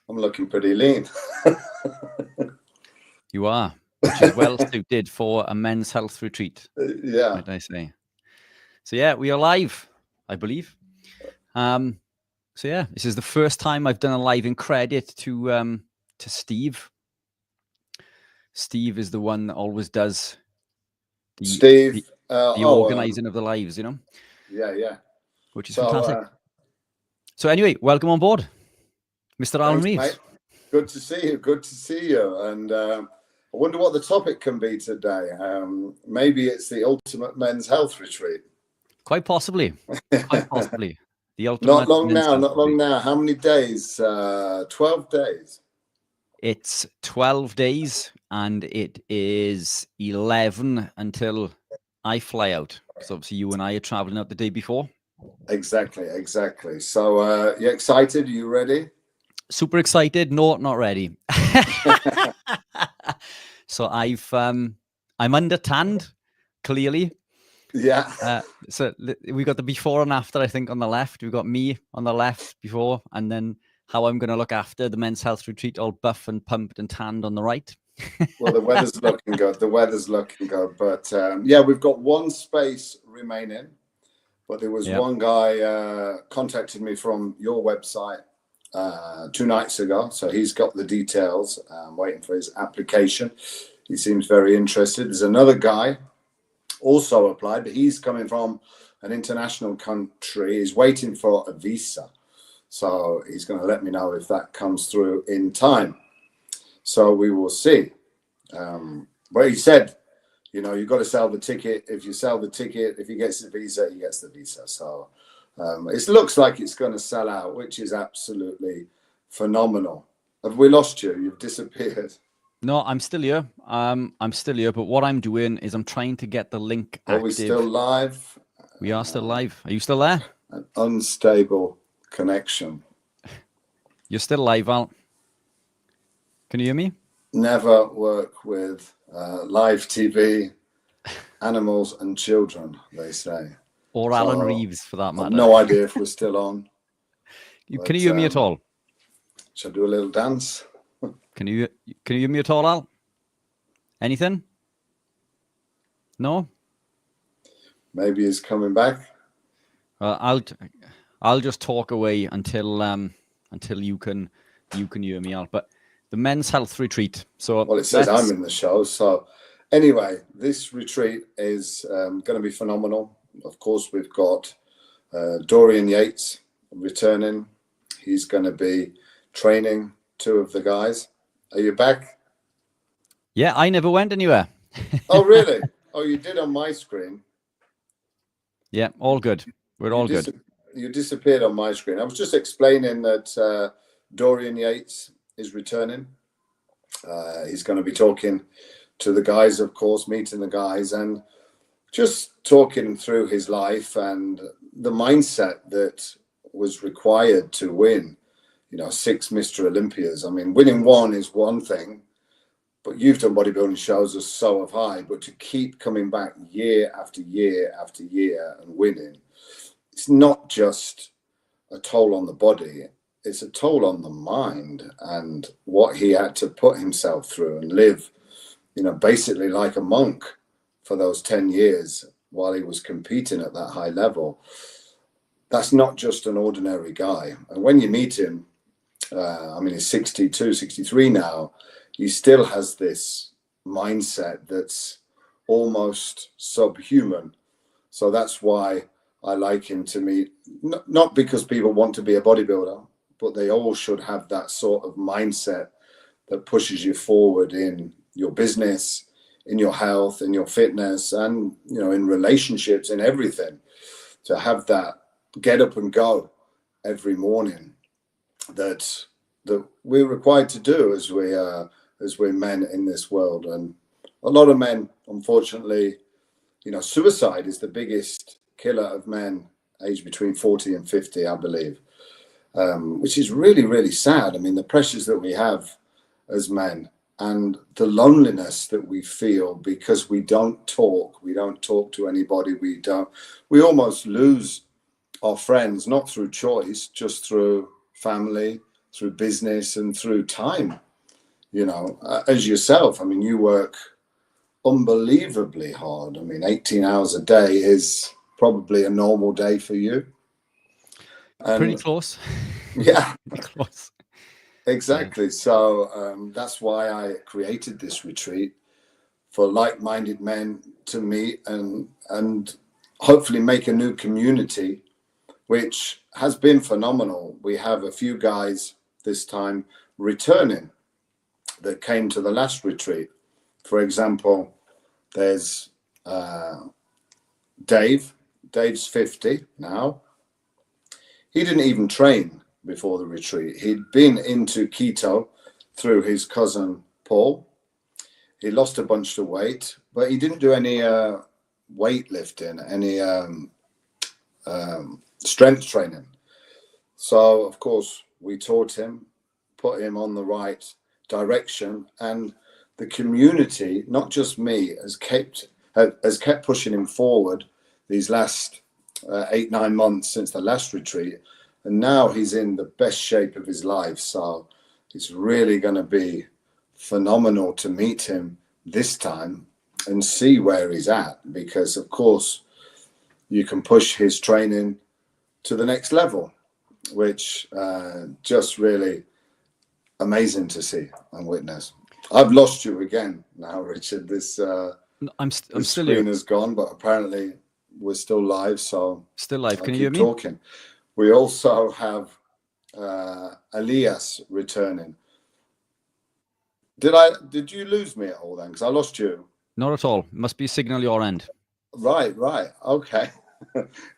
I'm looking pretty lean. You are, which is well suited for a men's health retreat, Yeah. might I say. So yeah, we are live, I believe. So yeah, this is the first time I've done a live in credit to Steve. Steve is the one that always does the organizing of the lives, Yeah. Which is fantastic. So anyway, welcome on board, Mr. Alan Reeves. Mate. Good to see you. And I wonder what the topic can be today. Maybe it's the ultimate men's health retreat. Quite possibly. The ultimate. Not long now. How many days? 12 days. It's 12 days, and it is 11 until I fly out. Because obviously you and I are traveling out the day before. Exactly. So you excited? Are you ready? Super excited. No, not ready. So I'm under tanned, clearly. Yeah. So we got the before and after, I think, on the left. We've got me on the left before, and then how I'm going to look after the men's health retreat, all buff and pumped and tanned on the right. Well, the weather's looking good. But yeah, we've got one space remaining. But there was one guy contacted me from your website 2 nights ago. So he's got the details, waiting for his application. He seems very interested. There's another guy also applied, but he's coming from an international country. He's waiting for a visa. So he's going to let me know if that comes through in time. So we will see. But he said, you've got to sell the ticket. If you sell the ticket, if he gets the visa, he gets the visa. So it looks like it's going to sell out, which is absolutely phenomenal. Have we lost you? You've disappeared. No, I'm still here. I'm still here. But what I'm doing is I'm trying to get the link active. Are we still live? We are still live. Are you still there? An unstable connection. You're still live, Al. Can you hear me? Never work with live TV, animals and children, they say. Or Alan Reeves, for that matter. I've no idea if we're still on. Can you hear me at all? Shall I do a little dance? Can you hear me at all, Al? Anything? No? Maybe he's coming back. I'll just talk away until you can hear me, Al. But the men's health retreat. So well, it says I'm in the show. So anyway, this retreat is going to be phenomenal. Of course, we've got Dorian Yates returning. He's going to be training 2 of the guys. Are you back? Yeah, I never went anywhere. Oh, really? Oh, you did on my screen. Yeah, all good. We're all good. You disappeared on my screen. I was just explaining that Dorian Yates is returning. He's going to be talking to the guys, of course, meeting the guys and just talking through his life and the mindset that was required to win, 6 Mr. Olympias. I mean, winning 1 is one thing, but you've done bodybuilding shows as so have I, but to keep coming back year after year after year and winning, it's not just a toll on the body, it's a toll on the mind and what he had to put himself through and live, basically like a monk for those 10 years while he was competing at that high level. That's not just an ordinary guy. And when you meet him, he's 62, 63 now, he still has this mindset that's almost subhuman. So that's why I like him to meet, not because people want to be a bodybuilder, but they all should have that sort of mindset that pushes you forward in your business, in your health, in your fitness, and, in relationships, in everything. To have that get up and go every morning that we're required to do as we're men in this world. And a lot of men, unfortunately, suicide is the biggest killer of men aged between 40 and 50, I believe, which is really, really sad. I mean, the pressures that we have as men and the loneliness that we feel because we don't talk to anybody. We almost lose our friends, not through choice, just through family, through business and through time. As yourself, I mean, you work unbelievably hard. I mean, 18 hours a day is probably a normal day for you. And pretty close. Yeah, pretty close. Exactly. Yeah. So that's why I created this retreat, for like-minded men to meet and hopefully make a new community, which has been phenomenal. We have a few guys this time returning that came to the last retreat. For example, there's Dave. Dave's 50 now. He didn't even train before the retreat. He'd been into keto through his cousin Paul. He lost a bunch of weight, but he didn't do any weightlifting, any strength training. So, of course, we taught him, put him on the right direction, and the community, not just me, has kept pushing him forward these last 8-9 months since the last retreat, and now he's in the best shape of his life. So it's really going to be phenomenal to meet him this time and see where he's at, because of course you can push his training to the next level, which just really amazing to see and witness. I've lost you again now, Richard. This I'm still screen here. has gone, but apparently we're still live. So still live. Can you hear me? Talking. We also have Elias returning. Did you lose me at all then? Because I lost you. Not at all. Must be a signal your end. Right. Okay.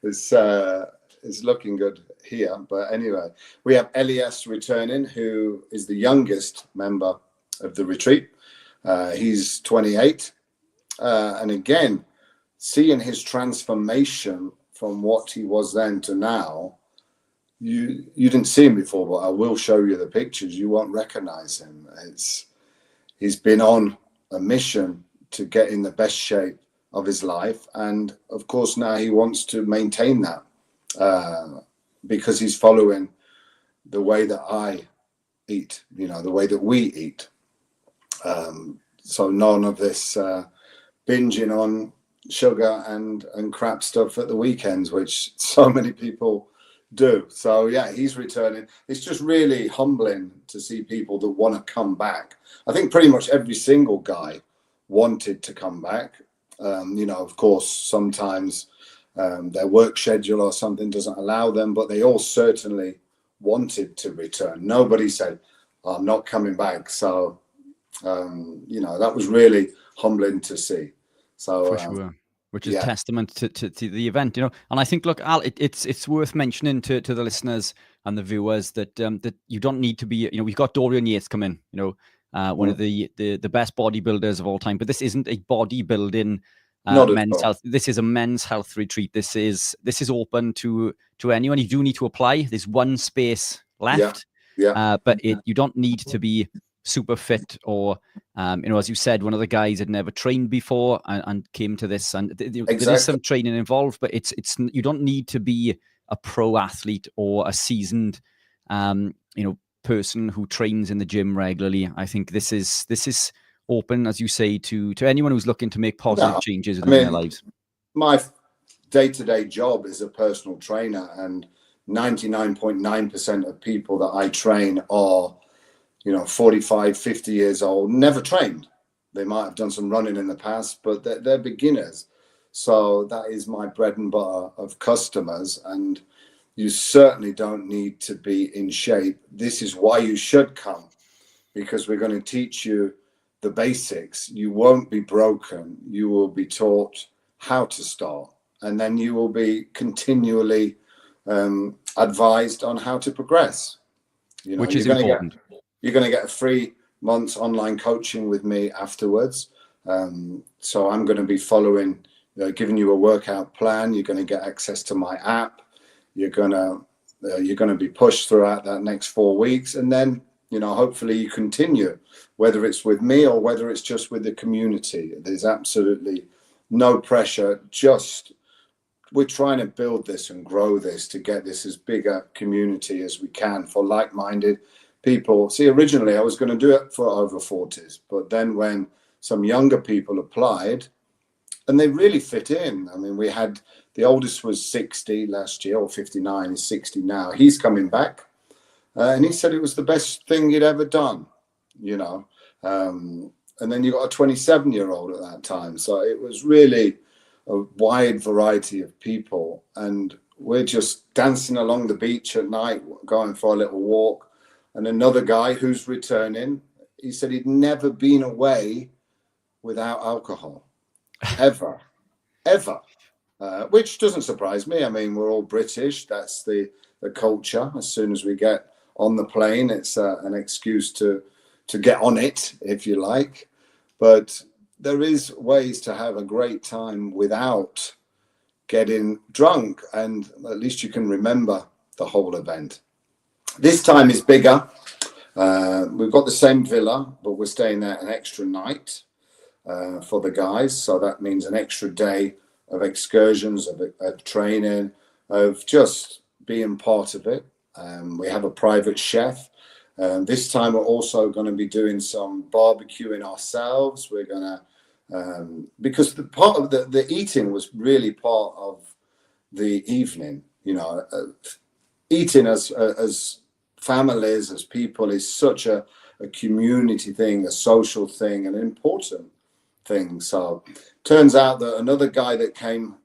It's looking good here. But anyway, we have Elias returning, who is the youngest member of the retreat. He's 28. And again, seeing his transformation from what he was then to now, you didn't see him before, but I will show you the pictures. You won't recognize him. He's been on a mission to get in the best shape of his life. And of course, now he wants to maintain that because he's following the way that I eat, the way that we eat. So none of this binging on sugar and crap stuff at the weekends, which so many people do. So yeah, he's returning. It's just really humbling to see people that want to come back. I think pretty much every single guy wanted to come back. Of course, sometimes their work schedule or something doesn't allow them, but they all certainly wanted to return. Nobody said, I'm not coming back. So, that was really humbling to see. So, for sure. Which is testament to the event, and I think, look, Al, it's worth mentioning to the listeners and the viewers that that you don't need to be, we've got Dorian Yates come in, one of the best bodybuilders of all time, but this isn't a bodybuilding men's health. This is a men's health retreat. This is open to anyone. You do need to apply. There's one space left, but you don't need to be super fit or as you said, one of the guys had never trained before and came to this, and there is some training involved, but it's you don't need to be a pro athlete or a seasoned person who trains in the gym regularly. I think this is open, as you say, to anyone who's looking to make positive changes in their lives. My day-to-day job is a personal trainer, and 99.9% of people that I train are 45, 50 years old, never trained. They might have done some running in the past, but they're beginners. So that is my bread and butter of customers. And you certainly don't need to be in shape. This is why you should come, because we're going to teach you the basics. You won't be broken. You will be taught how to start. And then you will be continually advised on how to progress. Which is important. You're going to get a 3 months online coaching with me afterwards. So I'm going to be following, giving you a workout plan. You're going to get access to my app. You're going to be pushed throughout that next 4 weeks. And then, hopefully you continue, whether it's with me or whether it's just with the community. There's absolutely no pressure. Just we're trying to build this and grow this to get this as big a community as we can for like-minded people, see, originally I was going to do it for over 40s, but then when some younger people applied, and they really fit in. I mean, we had, the oldest was 60 last year, or 59, he's 60 now. He's coming back. And he said it was the best thing he'd ever done, you know. And then you got a 27-year-old at that time. So it was really a wide variety of people. And we're just dancing along the beach at night, going for a little walk. And another guy who's returning, he said he'd never been away without alcohol, ever, ever. Which doesn't surprise me. I mean, we're all British. That's the culture. As soon as we get on the plane, it's an excuse to get on it, if you like. But there is ways to have a great time without getting drunk, and at least you can remember the whole event. This time is bigger. We've got the same villa, but we're staying there an extra night for the guys. So that means an extra day of excursions, of training, of just being part of it. We have a private chef. This time we're also going to be doing some barbecuing ourselves. We're going to, because the part of the eating was really part of the evening, you know. Eating as families, as people, is such a community thing, a social thing, an important thing. So turns out that another guy that came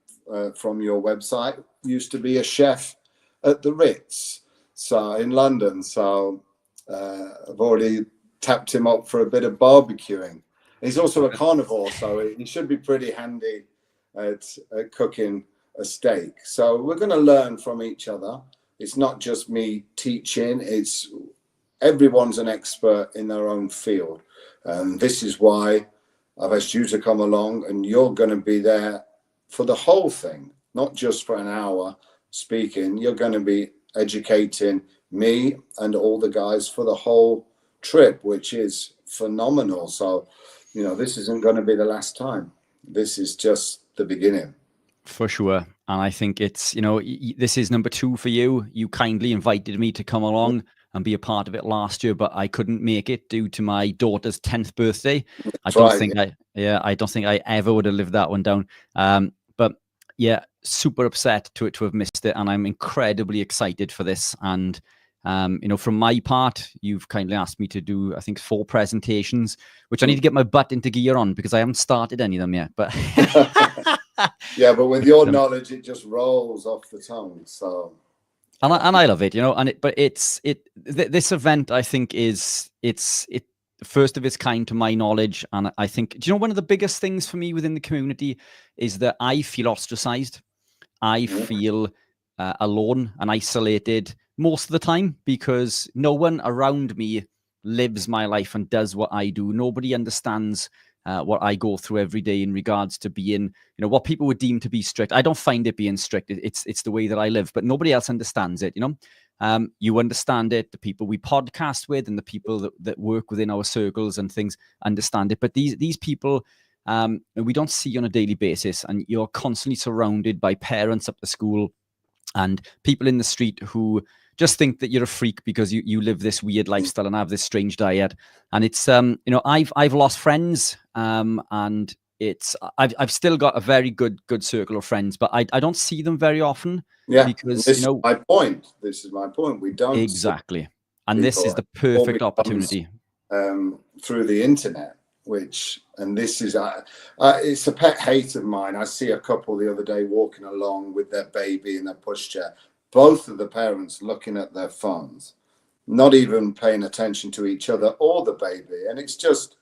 from your website used to be a chef at the Ritz, so in London. So I've already tapped him up for a bit of barbecuing. He's also a carnivore, so he should be pretty handy at cooking a steak. So we're going to learn from each other. It's not just me teaching, it's everyone's an expert in their own field. This is why I've asked you to come along, and you're going to be there for the whole thing, not just for an hour speaking. You're going to be educating me and all the guys for the whole trip, which is phenomenal. So, you know, this isn't going to be the last time. This is just the beginning. For sure. And I think it's, you know, this is number 2 for you. You kindly invited me to come along and be a part of it last year, but I couldn't make it due to my daughter's 10th birthday. I don't think I ever would have lived that one down. But yeah, super upset to have missed it. And I'm incredibly excited for this. And, you know, from my part, you've kindly asked me to do, I think, 4 presentations, which I need to get my butt into gear on because I haven't started any of them yet. But yeah, but with your knowledge, it just rolls off the tongue. So, and I love it, you know. And this event, I think, it's first of its kind to my knowledge. And I think, do you know, one of the biggest things for me within the community is that I feel ostracized. I feel alone and isolated most of the time because no one around me lives my life and does what I do. Nobody understands what I go through every day in regards to being, you know, what people would deem to be strict. I don't find it being strict. It's the way that I live, but nobody else understands it, you know. You understand it. The people we podcast with and the people that work within our circles and things understand it. But these people, we don't see on a daily basis, and you're constantly surrounded by parents up to school and people in the street who just think that you're a freak because you live this weird lifestyle and have this strange diet. And it's, you know, I've lost friends, and it's, I've still got a very good circle of friends, but I don't see them very often. Yeah, because, this you know, is my point. This is my point. We don't exactly. And this is the perfect opportunity. Through the internet, and this is, it's a pet hate of mine. I see a couple the other day walking along with their baby in their pushchair. Both of the parents looking at their phones, not even paying attention to each other or the baby. And it's just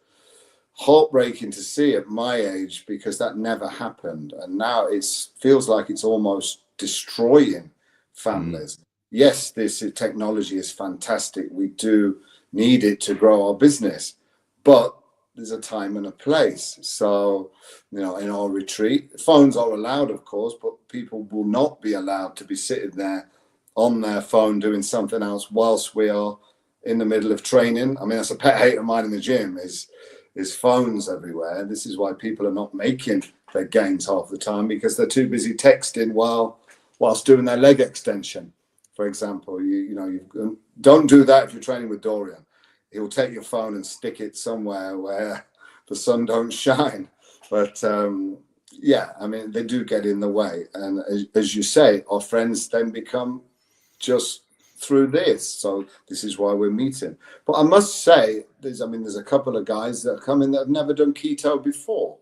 heartbreaking to see at my age because that never happened. And now it feels like it's almost destroying families. Yes, this technology is fantastic. We do need it to grow our business, but there's a time and a place. So, you know, in our retreat, phones are allowed, of course, but people will not be allowed to be sitting there on their phone doing something else whilst we are in the middle of training. I mean, that's a pet hate of mine in the gym is phones everywhere. This is why people are not making their gains half the time, because they're too busy texting whilst doing their leg extension, for example. You don't do that if you're training with Dorian. He'll take your phone and stick it somewhere where the sun don't shine. But yeah, I mean, they do get in the way. And as you say, our friends then become just through this. So this is why we're meeting. But I must say, there's a couple of guys that come in that have never done keto before.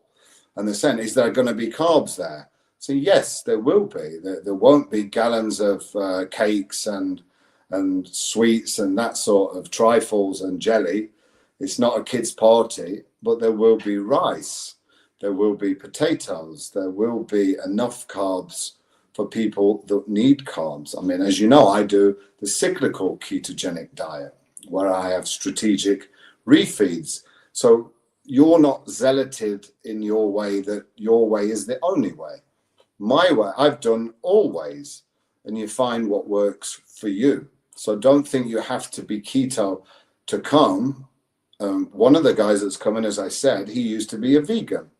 And they're saying, is there going to be carbs there? So yes, there will be. There won't be gallons of cakes and sweets and that sort of trifles and jelly. It's not a kid's party, but there will be rice. There will be potatoes. There will be enough carbs for people that need carbs. I mean, as you know, I do the cyclical ketogenic diet where I have strategic refeeds. So you're not zealoted in your way that your way is the only way. My way, I've done all ways, and you find what works for you. So don't think you have to be keto to come. One of the guys that's coming, as I said, he used to be a vegan.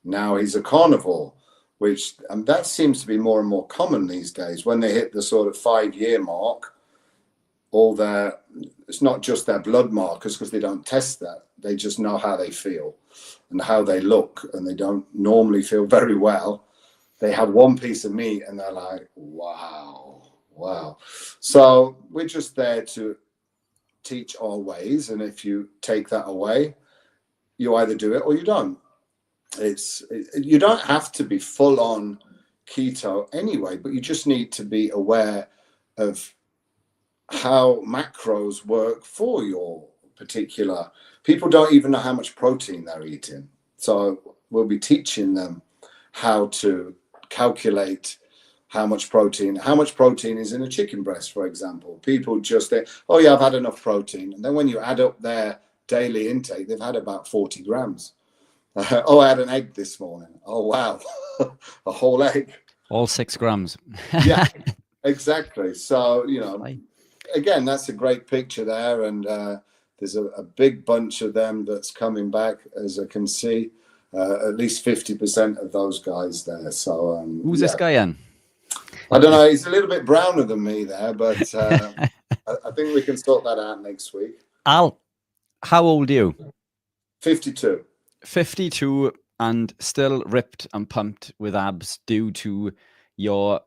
Now he's a carnivore, which that seems to be more and more common these days. When they hit the sort of 5-year mark, it's not just their blood markers, because they don't test that. They just know how they feel and how they look, and they don't normally feel very well. They have one piece of meat and they're like, wow. So we're just there to teach our ways. And if you take that away, you either do it or you don't. You don't have to be full on keto anyway, but you just need to be aware of how macros work for your particular. People don't even know how much protein they're eating. So we'll be teaching them how to calculate how much protein is in a chicken breast, for example. People just think, oh yeah, I've had enough protein. And then when you add up their daily intake, they've had about 40 grams. Oh, I had an egg this morning. Oh, wow. A whole egg. All 6 grams. Yeah, exactly. So, again, that's a great picture there. And there's a big bunch of them that's coming back, as I can see. At least 50% of those guys there. So who's this guy in? I don't know. He's a little bit browner than me there, but I think we can sort that out next week. Al, how old are you? 52. 52 and still ripped and pumped with abs due to your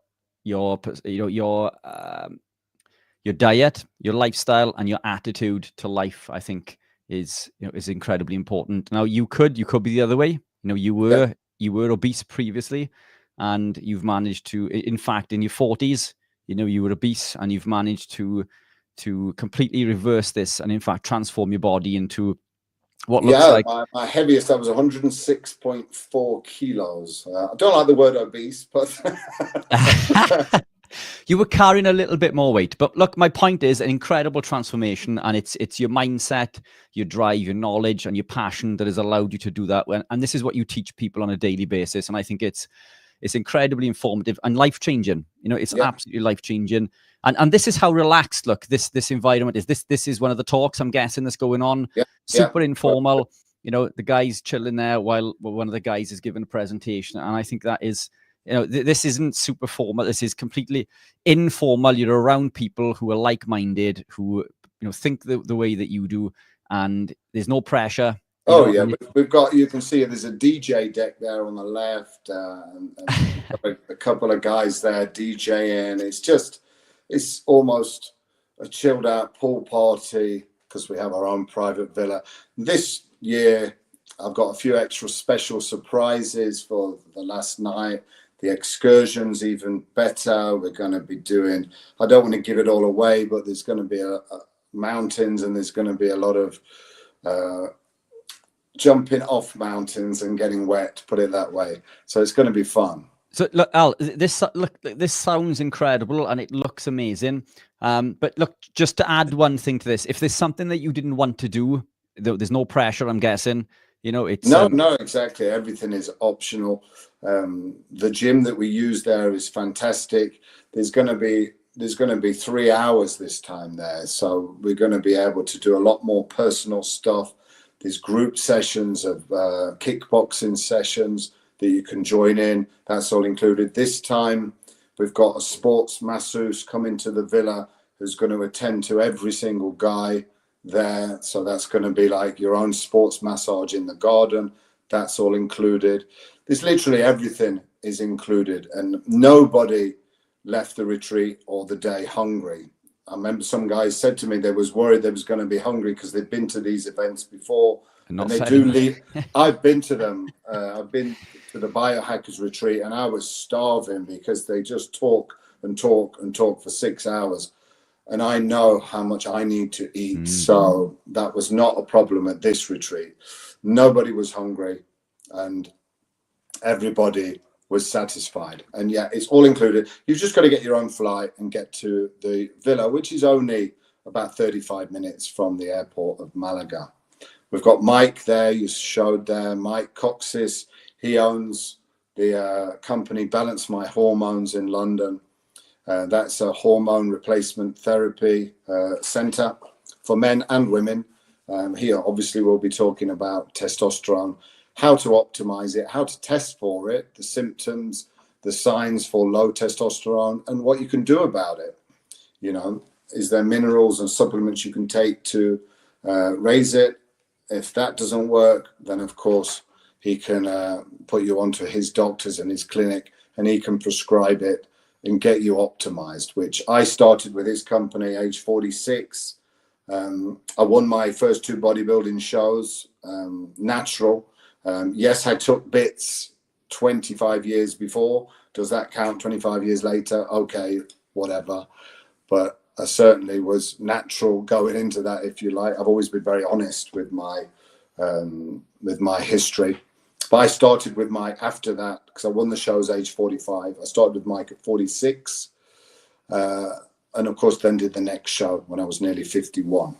diet, your lifestyle, and your attitude to life. I think is incredibly important. Now you could be the other way. You were obese previously, and you've managed to, in fact, in your 40s, you were obese, and you've managed to completely reverse this, and in fact transform your body into what looks like. My heaviest, I was 106.4 kilos. I don't like the word obese, but you were carrying a little bit more weight. But look, my point is an incredible transformation, and it's your mindset, your drive, your knowledge, and your passion that has allowed you to do that. And this is what you teach people on a daily basis. And I think it's incredibly informative and life-changing. It's absolutely life-changing. And this is how relaxed, look, this environment is. This is one of the talks, I'm guessing, that's going on. Super informal. The guy's chilling there while one of the guys is giving a presentation. And I think that is, this isn't super formal. This is completely informal. You're around people who are like-minded, who think the way that you do, and there's no pressure. We've got, you can see there's a DJ deck there on the left, and a couple of guys there DJing. It's almost a chilled out pool party because we have our own private villa. This year, I've got a few extra special surprises for the last night. The excursion's even better. We're going to be doing, I don't want to give it all away, but there's going to be a mountains, and there's going to be a lot of jumping off mountains and getting wet, put it that way. So it's going to be fun. So look, Al, this sounds incredible and it looks amazing. But look, just to add one thing to this, if there's something that you didn't want to do, there's no pressure, I'm guessing. It's no, exactly. Everything is optional. The gym that we use there is fantastic. There's going to be 3 hours this time there, so we're going to be able to do a lot more personal stuff. There's group sessions of kickboxing sessions that you can join in. That's all included. This time We've got a sports masseuse coming to the villa who's going to attend to every single guy there. So that's going to be like your own sports massage in the garden. That's all included. There's literally everything is included, and nobody left the retreat or the day hungry. I remember some guys said to me they was worried they was going to be hungry because they'd been to these events before, and they do leave. I've been to them. I've been to the biohackers retreat, and I was starving because they just talk and talk and talk for 6 hours, and I know how much I need to eat. So that was not a problem at this retreat. Nobody was hungry, and everybody was satisfied. And yeah, it's all included. You've just got to get your own flight and get to the villa, which is only about 35 minutes from the airport of Malaga. We've got Mike there, you showed there, Mike Kocsis. He owns the company Balance My Hormones in London. That's a hormone replacement therapy center for men and women. Here, obviously, we'll be talking about testosterone, how to optimize it, how to test for it, the symptoms, the signs for low testosterone, and what you can do about it. You know, is there minerals and supplements you can take to raise it? If that doesn't work, then of course he can put you onto his doctors and his clinic, and he can prescribe it and get you optimized, which I started with his company age 46. I won my first 2 bodybuilding shows, natural. Yes, I took bits 25 years before. Does that count 25 years later? Okay, whatever. But I certainly was natural going into that, if you like. I've always been very honest with my history. But I started with Mike after that, because I won the shows age 45. I started with Mike at 46. And of course, then did the next show when I was nearly 51,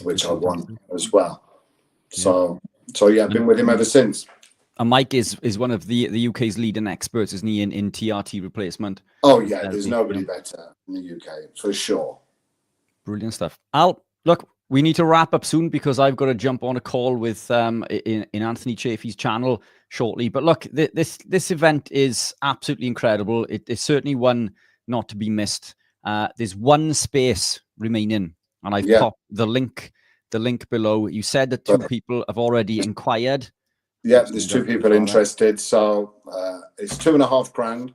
which I won as well. So yeah, I've been with him ever since. And Mike is one of the UK's leading experts, isn't he, in TRT replacement? Oh yeah, there's nobody better in the UK for sure. Brilliant stuff. Al, look, we need to wrap up soon because I've got to jump on a call with in Anthony Chaffee's channel shortly. But look, this event is absolutely incredible. It is certainly one not to be missed. There's one space remaining, and I've popped the link below. You said that 2 people have already inquired. Yeah, there's 2 people interested. So it's $2,500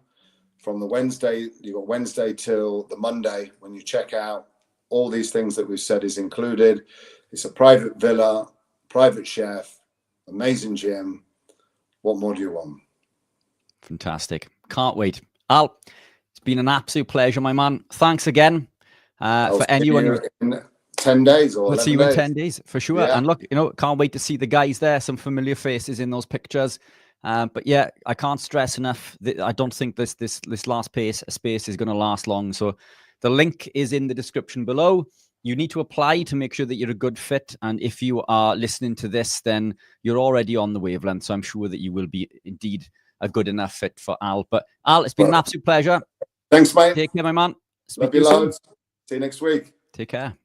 from the Wednesday. You got Wednesday till the Monday when you check out. All these things that we've said is included. It's a private villa, private chef, amazing gym. What more do you want? Fantastic. Can't wait. Al, it's been an absolute pleasure, my man. Thanks again. For anyone who... in 10 days or we'll see you in 10 days for sure. Yeah. And look, can't wait to see the guys there. Some familiar faces in those pictures. But yeah, I can't stress enough that I don't think this last space is going to last long. So the link is in the description below. You need to apply to make sure that you're a good fit. And if you are listening to this, then you're already on the wavelength. So I'm sure that you will be indeed a good enough fit for Al. But Al, it's been an absolute pleasure. Thanks, mate. Take care, my man. Love you loads. See you next week. Take care.